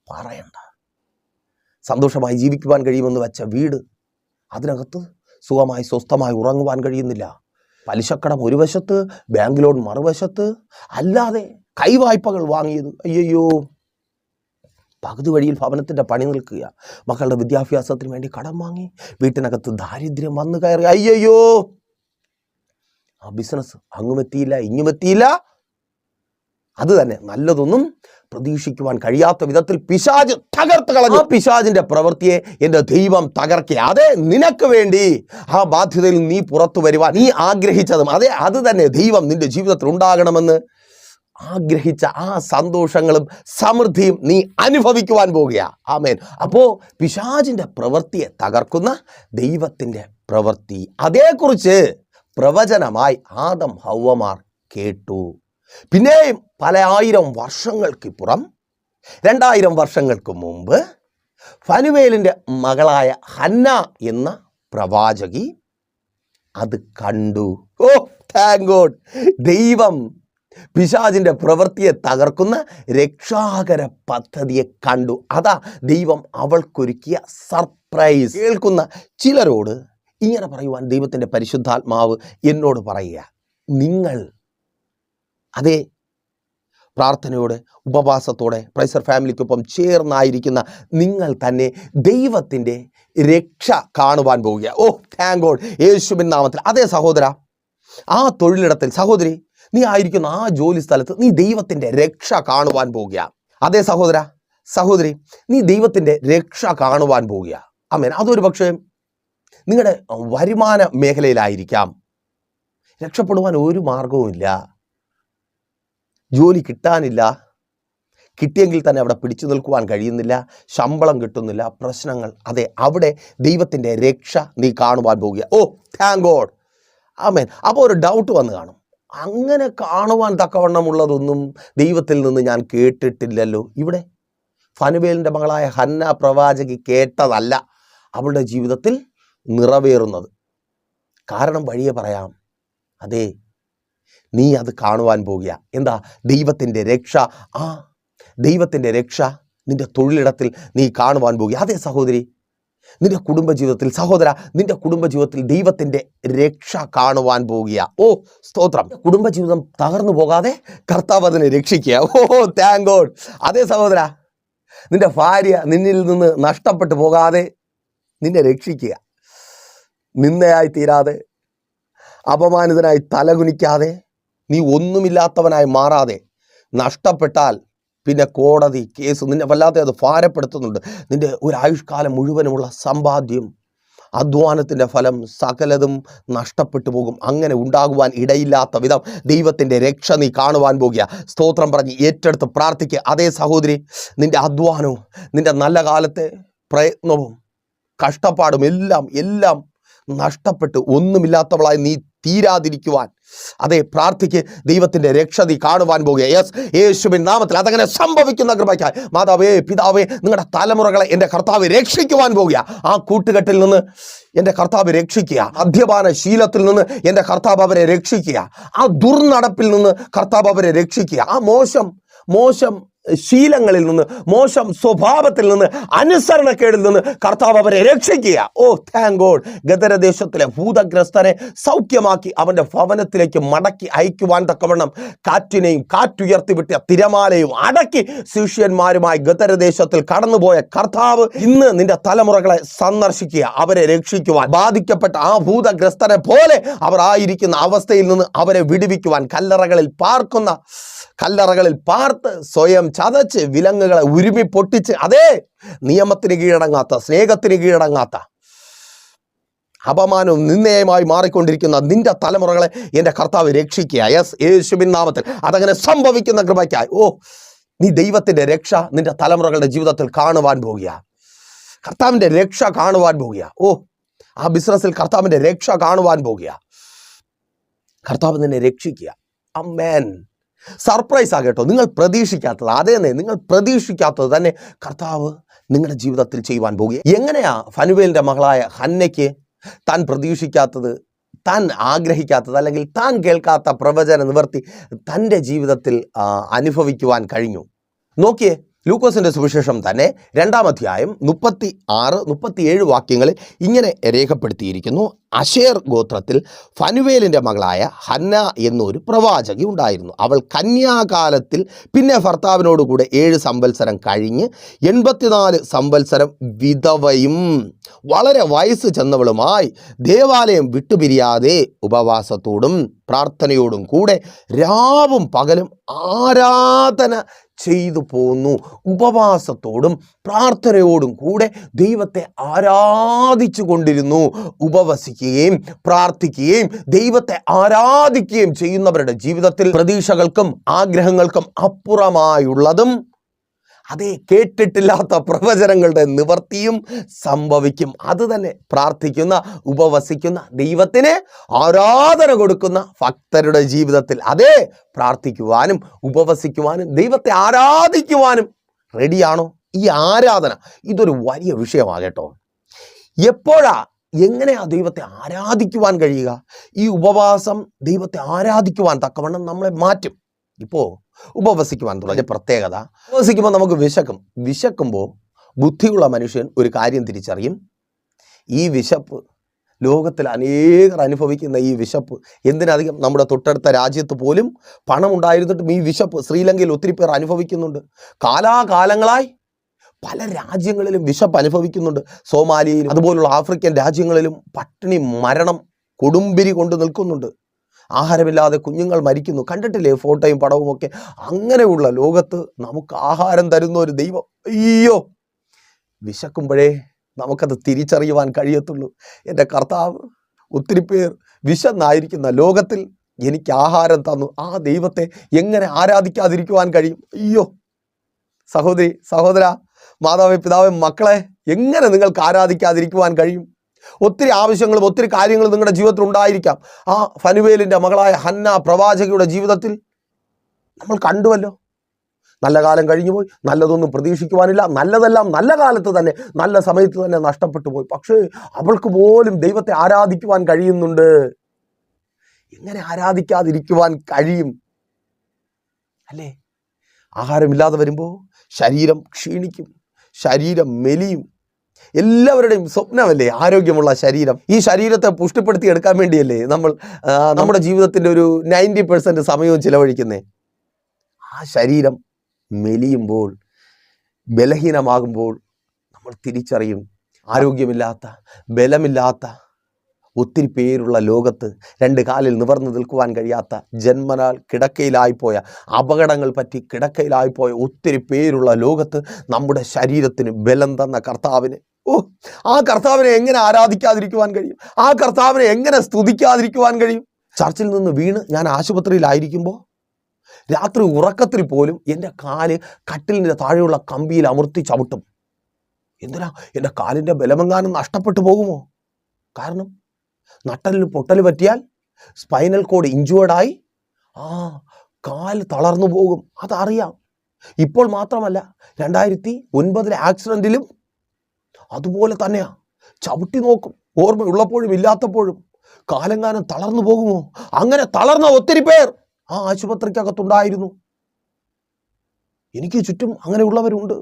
പറയണ്ട. സന്തോഷമായി ജീവിക്കുവാൻ കഴിയുമെന്ന് വെച്ച വീട്, അതിനകത്ത് സുഖമായി സ്വസ്ഥമായി ഉറങ്ങുവാൻ കഴിയുന്നില്ല. പലിശക്കടം ഒരു വശത്ത്, ബാങ്ക് ലോൺ മറുവശത്ത്, അല്ലാതെ കൈവായ്പകൾ വാങ്ങിയത്. അയ്യോ, പകുതി വഴിയിൽ ഭവനത്തിൻ്റെ പണി നിൽക്കുക. മക്കളുടെ വിദ്യാഭ്യാസത്തിന് വേണ്ടി കടം വാങ്ങി, വീട്ടിനകത്ത് ദാരിദ്ര്യം വന്നു കയറി. അയ്യോ, ആ ബിസിനസ് അങ്ങുമെത്തിയില്ല ഇങ്ങുമെത്തിയില്ല. അത് തന്നെ നല്ലതൊന്നും പ്രതീക്ഷിക്കുവാൻ കഴിയാത്ത വിധത്തിൽ പിശാച് തകർത്ത് കളഞ്ഞു. ആ പിശാചിന്റെ പ്രവൃത്തിയെ എൻ്റെ ദൈവം തകർക്കുക. അതെ, നിനക്ക് വേണ്ടി ആ ബാധ്യതയിൽ നീ പുറത്തു വരുവാൻ നീ ആഗ്രഹിച്ചതും അത് തന്നെ ദൈവം നിന്റെ ജീവിതത്തിൽ ഉണ്ടാകണമെന്ന് ആഗ്രഹിച്ച ആ സന്തോഷങ്ങളും സമൃദ്ധിയും നീ അനുഭവിക്കുവാൻ പോകുക. ആമേൻ. അപ്പോൾ പിശാചിന്റെ പ്രവൃത്തിയെ തകർക്കുന്ന ദൈവത്തിൻ്റെ പ്രവൃത്തി, അതേക്കുറിച്ച് പ്രവചനമായി ആദം ഹവ്വമാർ കേട്ടു. പിന്നെയും പല ആയിരം വർഷങ്ങൾക്കിപ്പുറം, 2000 വർഷങ്ങൾക്ക് മുമ്പ്, ഫനുവേലിൻ്റെ മകളായ ഹന്ന എന്ന പ്രവാചകി അത് കണ്ടു. Thank God. ദൈവം പിശാചിന്റെ പ്രവൃത്തിയെ തകർക്കുന്ന രക്ഷാകര പദ്ധതിയെ കണ്ടു. അതാ ദൈവം അവൾക്കൊരുക്കിയ സർപ്രൈസ്. കേൾക്കുന്ന ചിലരോട് ഇങ്ങനെ പറയുവാൻ ദൈവത്തിൻ്റെ പരിശുദ്ധാത്മാവ് എന്നോട് പറയുക: നിങ്ങൾ അതേ പ്രാർത്ഥനയോടെ ഉപവാസത്തോടെ പ്രൈസർ ഫാമിലിക്കൊപ്പം ചേർന്നായിരിക്കുന്ന നിങ്ങൾ തന്നെ ദൈവത്തിൻ്റെ രക്ഷ കാണുവാൻ പോവുക. ഓ താങ്ക് ഗോഡ്, യേശുവിൻ നാമത്തിൽ. അതേ സഹോദര, ആ തൊഴിലിടത്തിൽ, സഹോദരി, നീ ആയിരിക്കുന്ന ആ ജോലി സ്ഥലത്ത് നീ ദൈവത്തിൻ്റെ രക്ഷ കാണുവാൻ പോവുക. അതേ സഹോദര, സഹോദരി, നീ ദൈവത്തിൻ്റെ രക്ഷ കാണുവാൻ പോവുക. ആമേൻ. അതൊരു പക്ഷേ നിങ്ങളുടെ വരുമാന മേഖലയിലായിരിക്കാം. രക്ഷപ്പെടുവാൻ ഒരു മാർഗവുമില്ല, ജോലി കിട്ടാനില്ല, കിട്ടിയെങ്കിൽ തന്നെ അവിടെ പിടിച്ചു നിൽക്കുവാൻ കഴിയുന്നില്ല, ശമ്പളം കിട്ടുന്നില്ല, പ്രശ്നങ്ങൾ. അതെ, അവിടെ ദൈവത്തിൻ്റെ രക്ഷ നീ കാണുവാൻ പോവുക. ഓ താങ്ക് ഗോഡ്, ആമേൻ. അപ്പോൾ ഒരു ഡൗട്ട് വന്ന് കാണും, അങ്ങനെ കാണുവാൻ തക്കവണ്ണമുള്ളതൊന്നും ദൈവത്തിൽ നിന്ന് ഞാൻ കേട്ടിട്ടില്ലല്ലോ. ഇവിടെ ഫനുവേലിൻ്റെ മകളായ ഹന്ന പ്രവാചകി കേട്ടതല്ല അവളുടെ ജീവിതത്തിൽ നിറവേറുന്നത്. കാരണം വഴിയെ പറയാം. അതെ, നീ അത് കാണുവാൻ പോകുക. എന്താ? ദൈവത്തിൻ്റെ രക്ഷ. ആ ദൈവത്തിൻ്റെ രക്ഷ നിന്റെ തൊഴിലിടത്തിൽ നീ കാണുവാൻ പോകുക. അതേ സഹോദരി, നിന്റെ കുടുംബജീവിതത്തിൽ, സഹോദര, നിന്റെ കുടുംബജീവിതത്തിൽ ദൈവത്തിൻ്റെ രക്ഷ കാണുവാൻ പോകുക. ഓ സ്തോത്രം. കുടുംബജീവിതം തകർന്നു പോകാതെ കർത്താവ് അതിനെ രക്ഷിക്കുക. ഓ താങ്ക് ഗോഡ്. അതേ സഹോദര, നിന്റെ ഭാര്യ നിന്നിൽ നിന്ന് നഷ്ടപ്പെട്ടു പോകാതെ നിന്നെ രക്ഷിക്കുക. നിന്ദയായി തീരാതെ, അപമാനിതനായി തലകുനിക്കാതെ, നീ ഒന്നുമില്ലാത്തവനായി മാറാതെ, നഷ്ടപ്പെട്ടാൽ പിന്നെ കോടതി കേസ് നിന്നെ വല്ലാതെ അത് ഭാരപ്പെടുത്തുന്നുണ്ട്. നിന്റെ ഒരു ആയുഷ്കാലം മുഴുവനുമുള്ള സമ്പാദ്യം, അധ്വാനത്തിൻ്റെ ഫലം സകലതും നഷ്ടപ്പെട്ടു പോകും. അങ്ങനെ ഉണ്ടാകുവാൻ ഇടയില്ലാത്ത വിധം ദൈവത്തിൻ്റെ രക്ഷ നീ കാണുവാൻ പോകുക. സ്തോത്രം പറഞ്ഞ് ഏറ്റെടുത്ത് പ്രാർത്ഥിക്കുക. അതേ സഹോദരി, നിന്റെ അധ്വാനവും നിന്റെ നല്ല കാലത്തെ പ്രയത്നവും കഷ്ടപ്പാടും എല്ലാം നഷ്ടപ്പെട്ട് ഒന്നുമില്ലാത്തവളായി നീ തീരാതിരിക്കുവാൻ, അതെ പ്രാർത്ഥിക്ക്. ദൈവത്തിൻ്റെ രക്ഷ നീ കാണുവാൻ പോകുക. യെസ്, യേശുവിൻ നാമത്തിൽ അതങ്ങനെ സംഭവിക്കുന്ന കൃപയ്ക്കായി മാതാവേ, പിതാവേ, നിങ്ങളുടെ തലമുറകളെ എൻ്റെ കർത്താവ് രക്ഷിക്കുവാൻ പോകുക. ആ കൂട്ടുകെട്ടിൽ നിന്ന് എൻ്റെ കർത്താവ് രക്ഷിക്കുക. മദ്യപാന ശീലത്തിൽ നിന്ന് എൻ്റെ കർത്താവ് അവരെ രക്ഷിക്കുക. ആ ദുർനടപ്പിൽ നിന്ന് കർത്താവ് അവരെ രക്ഷിക്കുക. ആ മോശം ശീലങ്ങളിൽ നിന്ന്, മോശം സ്വഭാവത്തിൽ നിന്ന്, അനുസരണക്കേടിൽ നിന്ന് കർത്താവ് അവരെ രക്ഷിക്കുക. ഓ താങ്ക് ഗോഡ്. ഗദരദേശത്തിലെ ഭൂതഗ്രസ്തനെ സൗഖ്യമാക്കി അവൻ്റെ ഭവനത്തിലേക്ക് മടക്കി അയക്കുവാൻ തക്കവണ്ണം കാറ്റിനെയും കാറ്റുയർത്തിവിട്ടിയ തിരമാലയും അടക്കി ശിഷ്യന്മാരുമായി ഗദരദേശത്തിൽ കടന്നുപോയ കർത്താവ് ഇന്ന് നിന്റെ തലമുറകളെ സന്ദർശിക്കുക, അവരെ രക്ഷിക്കുവാൻ. ബാധിക്കപ്പെട്ട ആ ഭൂതഗ്രസ്തനെ പോലെ അവർ ആയിരിക്കുന്ന അവസ്ഥയിൽ നിന്ന് അവരെ വിടുവിക്കുവാൻ, കല്ലറകളിൽ പാർത്ത് സ്വയം ചതച്ച് വിലങ്ങുകളെ ഉരുമി പൊട്ടിച്ച്, അതേ നിയമത്തിന് കീഴടങ്ങാത്ത, സ്നേഹത്തിന് കീഴടങ്ങാത്ത, അപമാനവും നിന്ദയമായി മാറിക്കൊണ്ടിരിക്കുന്ന നിന്റെ തലമുറകളെ എൻ്റെ കർത്താവ് രക്ഷിക്കുക. യെസ്, യേശുവിൻ നാമത്തിൽ അതങ്ങനെ സംഭവിക്കുന്ന കൃപയ്ക്കായി. ഓ, നീ ദൈവത്തിൻ്റെ രക്ഷ നിന്റെ തലമുറകളുടെ ജീവിതത്തിൽ കാണുവാൻ പോകുക. കർത്താവിൻ്റെ രക്ഷ കാണുവാൻ പോകുക. ഓ, ആ ബിസിനസ്സിൽ കർത്താവിൻ്റെ രക്ഷ കാണുവാൻ പോകുക. കർത്താവ് നിന്നെ രക്ഷിക്കുക. അമ്മേൻ. സർപ്രൈസ് ആകട്ടോ, നിങ്ങൾ പ്രതീക്ഷിക്കാത്തത്. അതേന്നെ, നിങ്ങൾ പ്രതീക്ഷിക്കാത്തത് തന്നെ കർത്താവ് നിങ്ങളുടെ ജീവിതത്തിൽ ചെയ്യുവാൻ പോകുക. എങ്ങനെയാ ഫനുവേലിൻ്റെ മകളായ ഹന്നയ്ക്ക് താൻ പ്രതീക്ഷിക്കാത്തത്, താൻ ആഗ്രഹിക്കാത്തത്, അല്ലെങ്കിൽ താൻ കേൾക്കാത്ത പ്രവചന നിവർത്തി തൻ്റെ ജീവിതത്തിൽ അനുഭവിക്കുവാൻ കഴിഞ്ഞു? നോക്കിയേ, ലൂക്കോസിൻ്റെ സുവിശേഷം തന്നെ 2-ാം അധ്യായം 36-37 വാക്യങ്ങളിൽ ഇങ്ങനെ രേഖപ്പെടുത്തിയിരിക്കുന്നു. അശേർ ഗോത്രത്തിൽ ഫനുവേലിൻ്റെ മകളായ ഹന്ന എന്നൊരു പ്രവാചകി ഉണ്ടായിരുന്നു. അവൾ കന്യാകാലത്തിൽ പിന്നെ ഭർത്താവിനോടുകൂടെ 7 സംവത്സരം കഴിഞ്ഞ് 84 സംവത്സരം വിധവയും വളരെ വയസ്സ് ചെന്നവളുമായി ദേവാലയം വിട്ടുപിരിയാതെ ഉപവാസത്തോടും പ്രാർത്ഥനയോടും കൂടെ രാവും പകലും ആരാധന ചെയ്തു പോന്നു. ഉപവാസത്തോടും പ്രാർത്ഥനയോടും കൂടെ ദൈവത്തെ ആരാധിച്ചു കൊണ്ടിരുന്നു. ഉപവസിക്കുകയും പ്രാർത്ഥിക്കുകയും ദൈവത്തെ ആരാധിക്കുകയും ചെയ്യുന്നവരുടെ ജീവിതത്തിൽ പ്രതീക്ഷകൾക്കും ആഗ്രഹങ്ങൾക്കും അപ്പുറമായുള്ളതും, അതേ കേട്ടിട്ടില്ലാത്ത പ്രവചനങ്ങളുടെ നിവർത്തിയും സംഭവിക്കും. അത് തന്നെ പ്രാർത്ഥിക്കുന്ന, ഉപവസിക്കുന്ന, ദൈവത്തിന് ആരാധന കൊടുക്കുന്ന ഭക്തരുടെ ജീവിതത്തിൽ, അതേ പ്രാർത്ഥിക്കുവാനും ഉപവസിക്കുവാനും ദൈവത്തെ ആരാധിക്കുവാനും റെഡിയാണോ? ഈ ആരാധന ഇതൊരു വലിയ വിഷയമാകട്ടോ. എങ്ങനെയാ ദൈവത്തെ ആരാധിക്കുവാൻ കഴിയുക? ഈ ഉപവാസം ദൈവത്തെ ആരാധിക്കുവാൻ തക്കവണ്ണം നമ്മളെ മാറ്റും. ഇപ്പോൾ ഉപവസിക്കുവാൻ തുടങ്ങിയ പ്രത്യേകത, ഉപവസിക്കുമ്പോൾ നമുക്ക് വിശക്കുമ്പോൾ ബുദ്ധിയുള്ള മനുഷ്യൻ ഒരു കാര്യം തിരിച്ചറിയും: ഈ വിശപ്പ് ലോകത്തിൽ അനേകർ അനുഭവിക്കുന്ന ഈ വിശപ്പ്, എന്തിനധികം നമ്മുടെ തൊട്ടടുത്ത രാജ്യത്ത് പോലും പണം ഉണ്ടായിരുന്നിട്ടും ഈ വിശപ്പ് ശ്രീലങ്കയിൽ ഒത്തിരി പേർ അനുഭവിക്കുന്നുണ്ട്. കാലാകാലങ്ങളായി പല രാജ്യങ്ങളിലും വിശപ്പ് അനുഭവിക്കുന്നുണ്ട്. സോമാലിയയിലും അതുപോലുള്ള ആഫ്രിക്കൻ രാജ്യങ്ങളിലും പട്ടിണി മരണം കൊടുമ്പിരി കൊണ്ട് നിൽക്കുന്നുണ്ട്. ആഹാരമില്ലാതെ കുഞ്ഞുങ്ങൾ മരിക്കുന്നു. കണ്ടിട്ടില്ലേ ഫോട്ടോയും പടവും ഒക്കെ? അങ്ങനെയുള്ള ലോകത്ത് നമുക്ക് ആഹാരം തരുന്ന ഒരു ദൈവം. അയ്യോ, വിശക്കുമ്പോഴേ നമുക്കത് തിരിച്ചറിയുവാൻ കഴിയത്തുള്ളൂ. എൻ്റെ കർത്താവ് ഒത്തിരി പേർ വിശന്നായിരിക്കുന്ന ലോകത്തിൽ എനിക്ക് ആഹാരം തന്നു. ആ ദൈവത്തെ എങ്ങനെ ആരാധിക്കാതിരിക്കുവാൻ കഴിയും? അയ്യോ, സഹോദരി, സഹോദര, മാതാവേ, പിതാവേ, മക്കളെ, എങ്ങനെ നിങ്ങൾക്ക് ആരാധിക്കാതിരിക്കുവാൻ കഴിയും? ഒത്തിരി ആവശ്യങ്ങളും ഒത്തിരി കാര്യങ്ങളും നിങ്ങളുടെ ജീവിതത്തിൽ ഉണ്ടായിരിക്കാം. ആ ഫനുവേലിൻ്റെ മകളായ ഹന്ന പ്രവാചകയുടെ ജീവിതത്തിൽ നമ്മൾ കണ്ടുവല്ലോ. നല്ല കാലം കഴിഞ്ഞു പോയി, നല്ലതൊന്നും പ്രതീക്ഷിക്കുവാനില്ല, നല്ലതെല്ലാം നല്ല കാലത്ത് തന്നെ നല്ല സമയത്ത് തന്നെ നഷ്ടപ്പെട്ടു പോയി. പക്ഷേ അവൾക്ക് പോലും ദൈവത്തെ ആരാധിക്കുവാൻ കഴിയുന്നുണ്ട്. എങ്ങനെ ആരാധിക്കാതിരിക്കുവാൻ കഴിയും അല്ലേ? ആഹാരമില്ലാതെ വരുമ്പോൾ ശരീരം ക്ഷീണിക്കും, ശരീരം മെലിയും. എല്ലാവരുടെയും സ്വപ്നമല്ലേ ആരോഗ്യമുള്ള ശരീരം? ഈ ശരീരത്തെ പുഷ്ടിപ്പെടുത്തി എടുക്കാൻ വേണ്ടിയല്ലേ നമ്മൾ നമ്മുടെ ജീവിതത്തിൻ്റെ ഒരു 90% സമയവും ചിലവഴിക്കുന്നേ. ആ ശരീരം മെലിയുമ്പോൾ, ബലഹീനമാകുമ്പോൾ നമ്മൾ തിരിച്ചറിയും. ആരോഗ്യമില്ലാത്ത, ബലമില്ലാത്ത ഒത്തിരി പേരുള്ള ലോകത്ത്, രണ്ട് കാലിൽ നിവർന്നു നിൽക്കുവാൻ കഴിയാത്ത, ജന്മനാൽ കിടക്കയിലായിപ്പോയ, അപകടങ്ങൾ പറ്റി കിടക്കയിലായിപ്പോയ ഒത്തിരി പേരുള്ള ലോകത്ത് നമ്മുടെ ശരീരത്തിന് ബലം തന്ന കർത്താവിന്, ആ കർത്താവിനെ എങ്ങനെ ആരാധിക്കാതിരിക്കുവാൻ കഴിയും? ആ കർത്താവിനെ എങ്ങനെ സ്തുതിക്കാതിരിക്കുവാൻ കഴിയും? ചർച്ചിൽ നിന്ന് വീണ് ഞാൻ ആശുപത്രിയിലായിരിക്കുമ്പോൾ രാത്രി ഉറക്കത്തിൽ പോലും എൻ്റെ കാല് കട്ടിലിൻ്റെ താഴെയുള്ള കമ്പിയിൽ അമർത്തി ചവിട്ടും. എന്തിനാ? എൻ്റെ കാലിൻ്റെ ബലമെങ്ങാനും നഷ്ടപ്പെട്ടു പോകുമോ? കാരണം നട്ടലിന് പൊട്ടൽ പറ്റിയാൽ സ്പൈനൽ കോഡ് ഇഞ്ചുവേർഡായി കാല് തളർന്നു പോകും. അതറിയാം. ഇപ്പോൾ മാത്രമല്ല, 2009 ആക്സിഡൻറ്റിലും അതുപോലെ തന്നെയാ. ചവിട്ടി നോക്കും, ഓർമ്മയുള്ളപ്പോഴും ഇല്ലാത്തപ്പോഴും. കാലെങ്ങാനും തളർന്നു പോകുമോ? അങ്ങനെ തളർന്ന ഒത്തിരി പേർ ആ ആശുപത്രിക്കകത്തുണ്ടായിരുന്നു. എനിക്ക് ചുറ്റും അങ്ങനെയുള്ളവരുണ്ട്.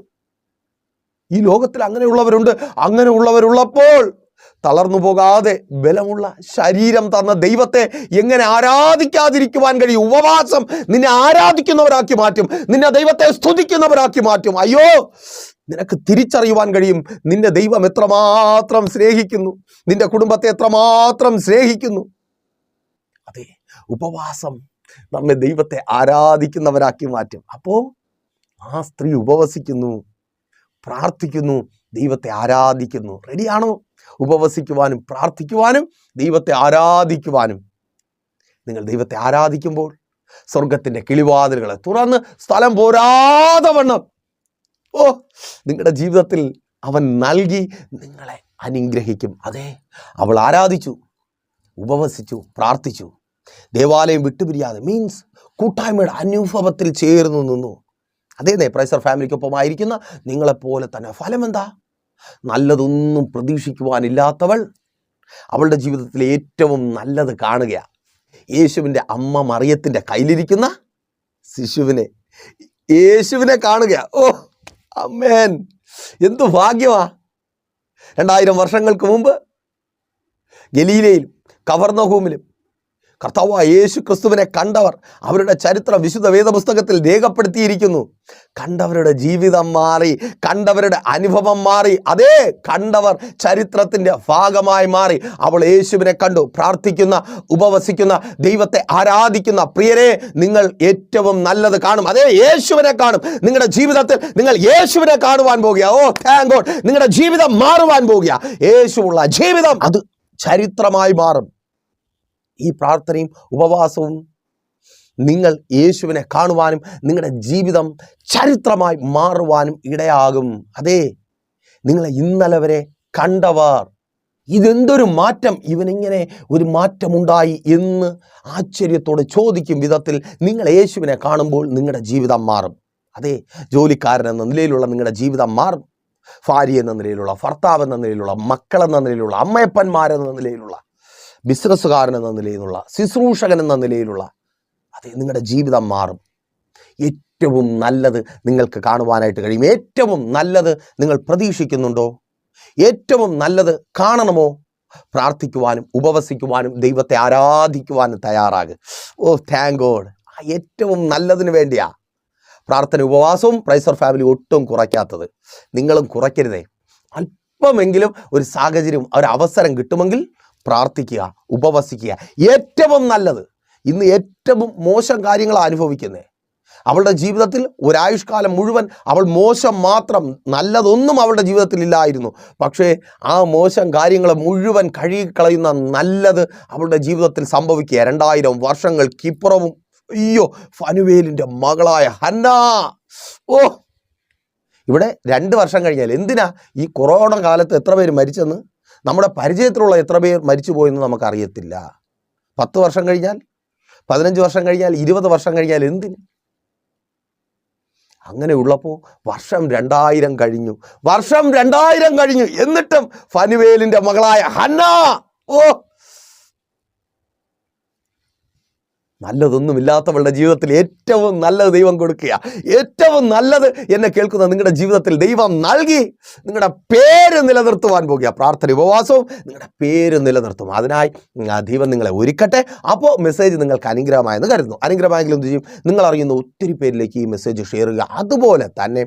ഈ ലോകത്തിൽ അങ്ങനെയുള്ളവരുണ്ട്. അങ്ങനെയുള്ളവരുള്ളപ്പോൾ തളർന്നു പോകാതെ ബലമുള്ള ശരീരം തന്ന ദൈവത്തെ എങ്ങനെ ആരാധിക്കാതിരിക്കുവാൻ കഴിയും? ഉപവാസം നിന്നെ ആരാധിക്കുന്നവരാക്കി മാറ്റും, നിന്നെ ദൈവത്തെ സ്തുതിക്കുന്നവരാക്കി മാറ്റും. അയ്യോ, നിനക്ക് തിരിച്ചറിയുവാൻ കഴിയും നിന്റെ ദൈവം എത്രമാത്രം സ്നേഹിക്കുന്നു, നിന്റെ കുടുംബത്തെ എത്രമാത്രം സ്നേഹിക്കുന്നു. അതെ, ഉപവാസം നമ്മെ ദൈവത്തെ ആരാധിക്കുന്നവരാക്കി മാറ്റും. അപ്പോൾ ആ സ്ത്രീ ഉപവസിക്കുന്നു, പ്രാർത്ഥിക്കുന്നു, ദൈവത്തെ ആരാധിക്കുന്നു. റെഡിയാണോ? ഉപവസിക്കുവാനും പ്രാർത്ഥിക്കുവാനും ദൈവത്തെ ആരാധിക്കുവാനും. നിങ്ങൾ ദൈവത്തെ ആരാധിക്കുമ്പോൾ സ്വർഗത്തിൻ്റെ കിളിവാതിലുകളെ തുറന്ന് സ്ഥലം പോരാതെ വണ്ണം നിങ്ങളുടെ ജീവിതത്തിൽ അവൻ നൽകി നിങ്ങളെ അനുഗ്രഹിക്കും. അതെ, അവൾ ആരാധിച്ചു, ഉപവസിച്ചു, പ്രാർത്ഥിച്ചു. ദേവാലയം വിട്ടുപിരിയാതെ, മീൻസ് കൂട്ടായ്മയുടെ അനുഭവത്തിൽ ചേർന്ന് നിന്നു. അതേ പ്രൈസർ ഫാമിലിക്കൊപ്പമായിരിക്കുന്ന നിങ്ങളെപ്പോലെ തന്നെ. ഫലം എന്താ? നല്ലതൊന്നും പ്രതീക്ഷിക്കുവാനില്ലാത്തവൾ അവളുടെ ജീവിതത്തിൽ ഏറ്റവും നല്ലത് കാണുകയാണ്. യേശുവിൻ്റെ അമ്മ മറിയത്തിൻ്റെ കയ്യിലിരിക്കുന്ന ശിശുവിനെ, യേശുവിനെ കാണുകയാ. അമ്മേൻ, എന്തു ഭാഗ്യമാ! 2000 വർഷങ്ങൾക്ക് മുമ്പ് ഗലീലയിലും കവർന്നഹൂമിലും കർത്താവായ യേശു ക്രിസ്തുവിനെ കണ്ടവർ, അവരുടെ ചരിത്രം വിശുദ്ധ വേദപുസ്തകത്തിൽ രേഖപ്പെടുത്തിയിരിക്കുന്നു. കണ്ടവരുടെ ജീവിതം മാറി, കണ്ടവരുടെ അനുഭവം മാറി. അതേ, കണ്ടവർ ചരിത്രത്തിൻ്റെ ഭാഗമായി മാറി. അവൾ യേശുവിനെ കണ്ടു. പ്രാർത്ഥിക്കുന്ന, ഉപവസിക്കുന്ന, ദൈവത്തെ ആരാധിക്കുന്ന പ്രിയരെ, നിങ്ങൾ ഏറ്റവും നല്ലത് കാണും. അതേ, യേശുവിനെ കാണും. നിങ്ങളുടെ ജീവിതത്തിൽ നിങ്ങൾ യേശുവിനെ കാണുവാൻ പോകുക. താങ്ക് ഗോഡ്, നിങ്ങളുടെ ജീവിതം മാറുവാൻ പോകുക. യേശുവുള്ള ജീവിതം അത് ചരിത്രമായി മാറും. ഈ പ്രാർത്ഥനയും ഉപവാസവും നിങ്ങൾ യേശുവിനെ കാണുവാനും നിങ്ങളുടെ ജീവിതം ചരിത്രമായി മാറുവാനും ഇടയാകും. അതേ, നിങ്ങളെ ഇന്നലെ വരെ കണ്ടവർ ഇതെന്തൊരു മാറ്റം, ഇവനിങ്ങനെ ഒരു മാറ്റമുണ്ടായി എന്ന് ആശ്ചര്യത്തോടെ ചോദിക്കും വിധത്തിൽ നിങ്ങൾ യേശുവിനെ കാണുമ്പോൾ നിങ്ങളുടെ ജീവിതം മാറും. അതേ, ജോലിക്കാരൻ എന്ന നിലയിലുള്ള നിങ്ങളുടെ ജീവിതം മാറും. ഭാര്യ എന്ന നിലയിലുള്ള, ഭർത്താവ് എന്ന നിലയിലുള്ള, മക്കളെന്ന നിലയിലുള്ള, അമ്മയപ്പന്മാരെന്ന നിലയിലുള്ള, ബിസിനസ്സുകാരൻ എന്ന നിലയിലുള്ള, ശുശ്രൂഷകൻ എന്ന നിലയിലുള്ള, അത് നിങ്ങളുടെ ജീവിതം മാറും. ഏറ്റവും നല്ലത് നിങ്ങൾക്ക് കാണുവാനായിട്ട് കഴിയും. ഏറ്റവും നല്ലത് നിങ്ങൾ പ്രതീക്ഷിക്കുന്നുണ്ടോ? ഏറ്റവും നല്ലത് കാണണമോ? പ്രാർത്ഥിക്കുവാനും ഉപവസിക്കുവാനും ദൈവത്തെ ആരാധിക്കുവാനും തയ്യാറാകുക. ഓ താങ്ക് ഗോഡ്. ഏറ്റവും നല്ലതിന് വേണ്ടിയാ പ്രാർത്ഥന ഉപവാസവും പ്രൈസർ ഫാമിലി ഒട്ടും കുറയ്ക്കാത്തത്. നിങ്ങളും കുറയ്ക്കരുതേ. അല്പമെങ്കിലും ഒരു സാഹചര്യം, ഒരു അവസരം കിട്ടുമെങ്കിൽ പ്രാർത്ഥിക്കുക, ഉപവസിക്കുക. ഏറ്റവും നല്ലത്. ഇന്ന് ഏറ്റവും മോശം കാര്യങ്ങളാണ് അനുഭവിക്കുന്നത്. അവളുടെ ജീവിതത്തിൽ ഒരായുഷ്കാലം മുഴുവൻ അവൾ മോശം മാത്രം, നല്ലതൊന്നും അവളുടെ ജീവിതത്തിൽ ഇല്ലായിരുന്നു. പക്ഷേ ആ മോശം കാര്യങ്ങൾ മുഴുവൻ കഴുകിക്കളയുന്ന നല്ലത് അവളുടെ ജീവിതത്തിൽ സംഭവിക്കുക. 2000 വർഷങ്ങൾക്കിപ്പുറവും. അയ്യോ, ഫനുവേലിൻ്റെ മകളായ ഹന്ന. ഓ, ഇവിടെ 2 വർഷം കഴിഞ്ഞാൽ എന്തിനാ ഈ കൊറോണ കാലത്ത് എത്ര പേര് മരിച്ചെന്ന്, നമ്മുടെ പരിചയത്തിലുള്ള എത്ര പേർ മരിച്ചു പോയെന്ന് നമുക്കറിയത്തില്ല. 10 വർഷം കഴിഞ്ഞാൽ, 15 വർഷം കഴിഞ്ഞാൽ, 20 വർഷം കഴിഞ്ഞാൽ എന്തിന്? അങ്ങനെ ഉള്ളപ്പോൾ വർഷം 2000 കഴിഞ്ഞു, വർഷം 2000 കഴിഞ്ഞു. എന്നിട്ടും ഫനുവേലിൻ്റെ മകളായ ഹന്ന, ഓ, നല്ലതൊന്നുമില്ലാത്തവളുടെ ജീവിതത്തിൽ ഏറ്റവും നല്ലത് ദൈവം കൊടുക്കുക. ഏറ്റവും നല്ലത് എന്നെ കേൾക്കുന്ന നിങ്ങളുടെ ജീവിതത്തിൽ ദൈവം നൽകി നിങ്ങളുടെ പേര് നിലനിർത്തുവാൻ പോകുക. പ്രാർത്ഥന ഉപവാസവും നിങ്ങളുടെ പേര് നിലനിർത്തും. അതിനായി ദൈവം നിങ്ങളെ ഒരുക്കട്ടെ. അപ്പോൾ മെസ്സേജ് നിങ്ങൾക്ക് അനുഗ്രഹമായെന്ന് കരുതുന്നു. അനുഗ്രഹമായെങ്കിലും എന്ത് ചെയ്യും? നിങ്ങൾ അറിയുന്ന ഒത്തിരി പേരിലേക്ക് ഈ മെസ്സേജ് ഷെയർ ചെയ്യുക. അതുപോലെ തന്നെ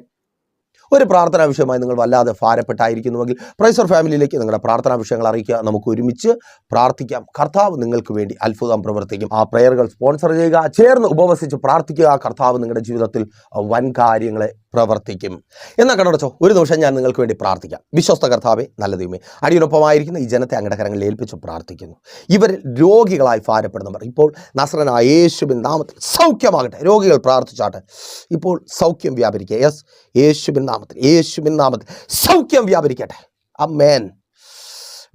ഒരു പ്രാർത്ഥനാ വിഷയമായി നിങ്ങൾ വല്ലാതെ ഭാരപ്പെട്ടായിരിക്കുന്നുവെങ്കിൽ പ്രൈസർ ഫാമിലിയിലേക്ക് നിങ്ങളുടെ പ്രാർത്ഥനാ വിഷയങ്ങൾ അറിയിക്കുക. നമുക്ക് ഒരുമിച്ച് പ്രാർത്ഥിക്കാം. കർത്താവ് നിങ്ങൾക്ക് വേണ്ടി അത്ഭുതം പ്രവർത്തിക്കും. ആ പ്രയറുകൾ സ്പോൺസർ ചെയ്യുക, ചേർന്ന് ഉപവസിച്ച് പ്രാർത്ഥിക്കുക. കർത്താവ് നിങ്ങളുടെ ജീവിതത്തിൽ വൻ കാര്യങ്ങളെ പ്രവർത്തിക്കും. എന്നാൽ കണ്ണടച്ചോ, ഒരു നിമിഷം ഞാൻ നിങ്ങൾക്ക് വേണ്ടി പ്രാർത്ഥിക്കാം. വിശ്വസ്ത കർത്താവേ, നല്ല ദൈവമേ, അടിയൊപ്പമായിരിക്കുന്ന ഈ ജനത്തെ അങ്ങയുടെ കരങ്ങളിൽ ഏൽപ്പിച്ച് പ്രാർത്ഥിക്കുന്നു. ഇവർ രോഗികളായി ഭാരപ്പെടുന്നവർ ഇപ്പോൾ നസ്രനായ യേശുവിൻ നാമത്തിൽ സൗഖ്യമാകട്ടെ. രോഗികൾ പ്രാർത്ഥിച്ചാട്ടെ. ഇപ്പോൾ സൗഖ്യം വ്യാപരിക്കുക. യെസ്, യേശുവിൻ നാമത്തിൽ സൗഖ്യം വ്യാപരിക്കട്ടെ. ആമേൻ.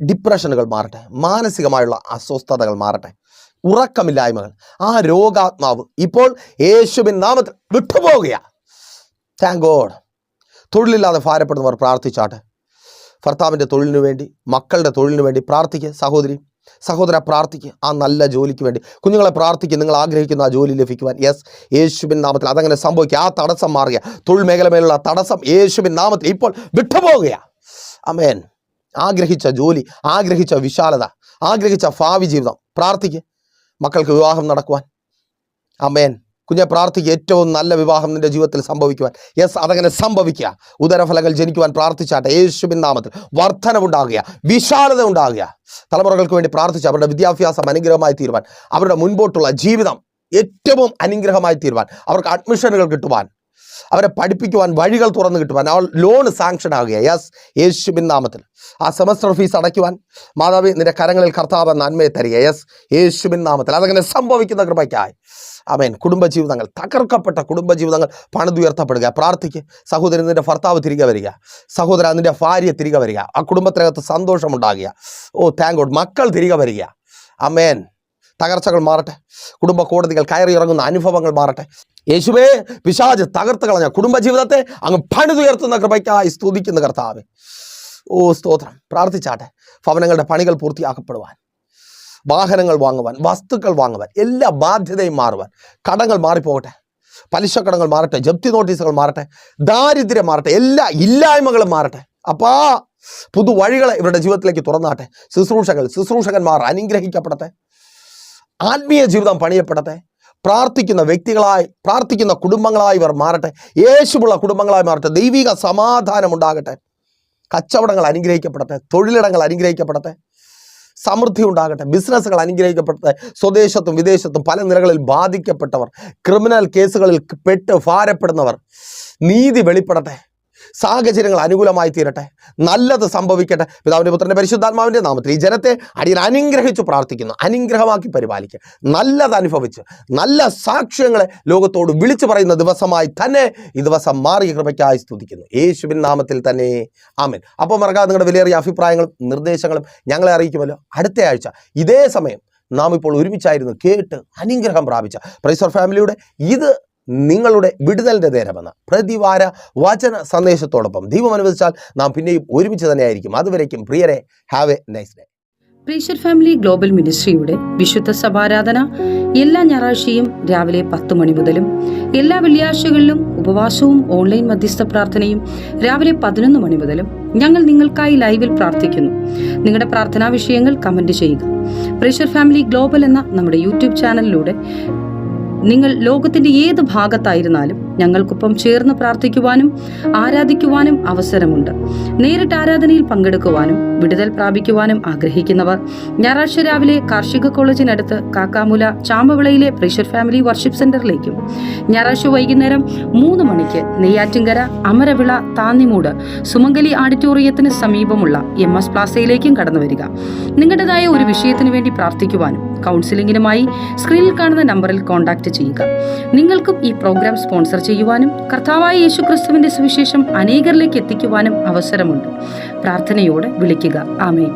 ഡിപ്രഷനുകൾ മാറട്ടെ, മാനസികമായുള്ള അസ്വസ്ഥതകൾ മാറട്ടെ, ഉറക്കമില്ലായ്മകൾ, ആ രോഗാത്മാവ് ഇപ്പോൾ യേശുവിൻ നാമത്തിൽ വിട്ടുപോകുക. Thank God. തൊഴിലില്ലാതെ ഭാരപ്പെടുന്നവർ പ്രാർത്ഥിച്ചാട്ടെ. ഭർത്താവിൻ്റെ തൊഴിലിനു വേണ്ടി, മക്കളുടെ തൊഴിലിനു വേണ്ടി പ്രാർത്ഥിക്കുക. സഹോദര പ്രാർത്ഥിക്കുക. ആ നല്ല ജോലിക്ക് വേണ്ടി കുഞ്ഞുങ്ങളെ പ്രാർത്ഥിക്കുക. നിങ്ങൾ ആഗ്രഹിക്കുന്ന ആ ജോലി ലഭിക്കുവാൻ. യെസ്, യേശുവിൻ നാമത്തിൽ അതങ്ങനെ സംഭവിക്കുക. ആ തടസ്സം മാറുക. തൊഴിൽ മേഖല മേലുള്ള തടസ്സം യേശുവിൻ നാമത്തിൽ ഇപ്പോൾ വിട്ടുപോകുക. ആമേൻ. ആഗ്രഹിച്ച ജോലി, ആഗ്രഹിച്ച വിശാലത, ആഗ്രഹിച്ച ഭാവി ജീവിതം പ്രാർത്ഥിക്കുക. മക്കൾക്ക് വിവാഹം നടക്കുവാൻ. ആമേൻ. കുഞ്ഞെ പ്രാർത്ഥിക്കുക. ഏറ്റവും നല്ല വിവാഹം നിൻ്റെ ജീവിതത്തിൽ സംഭവിക്കുവാൻ. യെസ്, അതങ്ങനെ സംഭവിക്കുക. ഉദരഫലങ്ങൾ ജനിക്കുവാൻ പ്രാർത്ഥിച്ചാട്ടെ. യേശുവിൻ നാമത്തിൽ വർധനവുണ്ടാകുക, വിശാലത ഉണ്ടാകുക. തലമുറകൾക്ക് വേണ്ടി പ്രാർത്ഥിച്ച് അവരുടെ വിദ്യാഭ്യാസം അനുഗ്രഹമായി തീരുവാൻ, അവരുടെ മുൻപോട്ടുള്ള ജീവിതം ഏറ്റവും അനുഗ്രഹമായി തീരുവാൻ, അവർക്ക് അഡ്മിഷനുകൾ കിട്ടുവാൻ, അവരെ പഠിപ്പിക്കുവാൻ വഴികൾ തുറന്നു കിട്ടുവാൻ, അവൾ ലോൺ സാങ്ഷൻ ആകുക. യെസ്, യേശുവിൻ നാമത്തിൽ. ആ സെമസ്റ്റർ ഫീസ് അടയ്ക്കുവാൻ മാതാവേ നിന്റെ കരങ്ങളിൽ കർത്താവ് നന്മയെ തരിക. യെസ്, യേശുവിൻ നാമത്തിൽ അതങ്ങനെ സംഭവിക്കുന്ന കൃപയ്ക്കായി. ആമേൻ. കുടുംബജീവിതങ്ങൾ, തകർക്കപ്പെട്ട കുടുംബജീവിതങ്ങൾ പണിതുയർത്തപ്പെടുക. പ്രാർത്ഥിക്ക്. സഹോദരൻ, നിന്റെ ഭർത്താവ് തിരികെ വരിക. സഹോദര, നിന്റെ ഭാര്യ തിരികെ വരിക. ആ കുടുംബത്തിനകത്ത് സന്തോഷമുണ്ടാകുക. ഓ താങ്ക് ഗോഡ്. മക്കൾ തിരികെ വരിക. ആമേൻ. തകർച്ചകൾ മാറട്ടെ. കുടുംബ കോടതികൾ കയറി ഇറങ്ങുന്ന അനുഭവങ്ങൾ മാറട്ടെ. യേശുവേ, പിശാച് തകർത്ത് കളഞ്ഞ കുടുംബജീവിതത്തെ അങ്ങ് പണിതുയർത്തുന്ന കൃപയ്ക്കായി സ്തുതിക്കുന്ന കർത്താവേ. ഓ സ്തോത്രം. പ്രാർത്ഥിച്ചാട്ടെ. ഭവനങ്ങളുടെ പണികൾ പൂർത്തിയാക്കപ്പെടുവാൻ, വാഹനങ്ങൾ വാങ്ങുവാൻ, വസ്തുക്കൾ വാങ്ങുവാൻ, എല്ലാ ബാധ്യതയും മാറുവാൻ, കടങ്ങൾ മാറിപ്പോകട്ടെ, പലിശക്കടങ്ങൾ മാറട്ടെ, ജപ്തി നോട്ടീസുകൾ മാറട്ടെ, ദാരിദ്ര്യം മാറട്ടെ, എല്ലാ ഇല്ലായ്മകളും മാറട്ടെ. അപ്പാ പുതുവഴികളെ ഇവരുടെ ജീവിതത്തിലേക്ക് തുറന്നാട്ടെ. ശുശ്രൂഷകന്മാർ അനുഗ്രഹിക്കപ്പെടട്ടെ. ആത്മീയ ജീവിതം പണിയപ്പെടട്ടെ. പ്രാർത്ഥിക്കുന്ന വ്യക്തികളായി, പ്രാർത്ഥിക്കുന്ന കുടുംബങ്ങളായി ഇവർ മാറട്ടെ. യേശുവുള്ള കുടുംബങ്ങളായി മാറട്ടെ. ദൈവിക സമാധാനം ഉണ്ടാകട്ടെ. കച്ചവടങ്ങൾ അനുഗ്രഹിക്കപ്പെടട്ടെ. തൊഴിലിടങ്ങൾ അനുഗ്രഹിക്കപ്പെടട്ടെ. സമൃദ്ധി ഉണ്ടാകട്ടെ. ബിസിനസ്സുകൾ അനുഗ്രഹിക്കപ്പെടട്ടെ. സ്വദേശത്തും വിദേശത്തും പല നിലകളിൽ ബാധിക്കപ്പെട്ടവർ, ക്രിമിനൽ കേസുകളിൽ പെട്ട് ഭാരപ്പെടുന്നവർ, നീതി വെളിപ്പെടട്ടെ. സാഹചര്യങ്ങൾ അനുകൂലമായി തീരട്ടെ. നല്ലത് സംഭവിക്കട്ടെ. പിതാവിൻ്റെ പുത്രൻ്റെ പരിശുദ്ധാത്മാവിൻ്റെ നാമത്തിൽ ഈ ജനത്തെ അടിയൻ അനുഗ്രഹിച്ചു പ്രാർത്ഥിക്കുന്നു. അനുഗ്രഹമാക്കി പരിപാലിക്കുക. നല്ലത് അനുഭവിച്ച് നല്ല സാക്ഷ്യങ്ങളെ ലോകത്തോട് വിളിച്ചു പറയുന്ന ദിവസമായി തന്നെ ഈ ദിവസം മാറിയ കൃപയ്ക്കായി സ്തുതിക്കുന്നു. യേശുവിൻ നാമത്തിൽ തന്നെ ആമേൻ. അപ്പോൾ മറക്കാതെ നിങ്ങളുടെ വിലയേറിയ അഭിപ്രായങ്ങളും നിർദ്ദേശങ്ങളും ഞങ്ങളെ അറിയിക്കുമല്ലോ. അടുത്ത ആഴ്ച ഇതേ സമയം നാം ഇപ്പോൾ ഒരുമിച്ചായിരുന്നു കേട്ട് അനുഗ്രഹം പ്രാപിച്ച പ്രൈസർ ഫാമിലിയുടെ ഇത് നിങ്ങളുടെ വിടുതലിൻ്റെ നേരമെന്ന പ്രതിവാര വചന സന്ദേശത്തോടൊപ്പം ദൈവം അനുവദിച്ചാൽ നാം പിന്നെയും ഒരുമിച്ച് തന്നെയായിരിക്കും. അതുവരേക്കും പ്രിയരെ, have a nice day. Precious family global മിനിസ്ട്രിയുടെ വിശുദ്ധ സഭാരാധന എല്ലാ ഞായറാഴ്ചയും രാവിലെ 10 മണി മുതലും എല്ലാ വെള്ളിയാഴ്ചകളിലും ഉപവാസവും ഓൺലൈൻ മധ്യസ്ഥ പ്രാർത്ഥനയും രാവിലെ 11 മണി മുതലും ഞങ്ങൾ നിങ്ങൾക്കായി ലൈവിൽ പ്രാർത്ഥിക്കുന്നു. നിങ്ങളുടെ പ്രാർത്ഥനാ വിഷയങ്ങൾ കമന്റ് ചെയ്യുക. പ്രേഷ്യർ ഫാമിലി ഗ്ലോബൽ എന്ന നമ്മുടെ യൂട്യൂബ് ചാനലിലൂടെ നിങ്ങൾ ലോകത്തിന്റെ ഏത് ഭാഗത്തായിരുന്നാലും ഞങ്ങൾക്കൊപ്പം ചേർന്ന് പ്രാർത്ഥിക്കുവാനും ആരാധിക്കുവാനും അവസരമുണ്ട്. നേരിട്ട് ആരാധനയിൽ പങ്കെടുക്കുവാനും വിടുതൽ പ്രാപിക്കുവാനും ആഗ്രഹിക്കുന്നവർ ഞായറാഴ്ച രാവിലെ കാർഷിക കോളേജിനടുത്ത് കാക്കാമുല ചാമ്പവിളയിലെ പ്രേഷ്യർ ഫാമിലി വർഷിപ്പ് സെന്ററിലേക്കും ഞായറാഴ്ച വൈകുന്നേരം 3 മണിക്ക് നെയ്യാറ്റിൻകര അമരവിള താന്നിമൂട് സുമംഗലി ഓഡിറ്റോറിയത്തിന് സമീപമുള്ള MS പ്ലാസയിലേക്കും കടന്നു വരിക. നിങ്ങളുടേതായ ഒരു വിഷയത്തിനു വേണ്ടി പ്രാർത്ഥിക്കുവാനും കൗൺസിലിംഗിനുമായി സ്ക്രീനിൽ കാണുന്ന നമ്പറിൽ കോൺടാക്ട് ചെയ്യുക. നിങ്ങൾക്കും ഈ പ്രോഗ്രാം സ്പോൺസർ ചെയ്യുവാനും കർത്താവായ യേശുക്രിസ്തുവിന്റെ സുവിശേഷം അനേകരിലേക്ക് എത്തിക്കുവാനും അവസരമുണ്ട്. പ്രാർത്ഥനയോടെ വിളിക്കുക. ആമേൻ.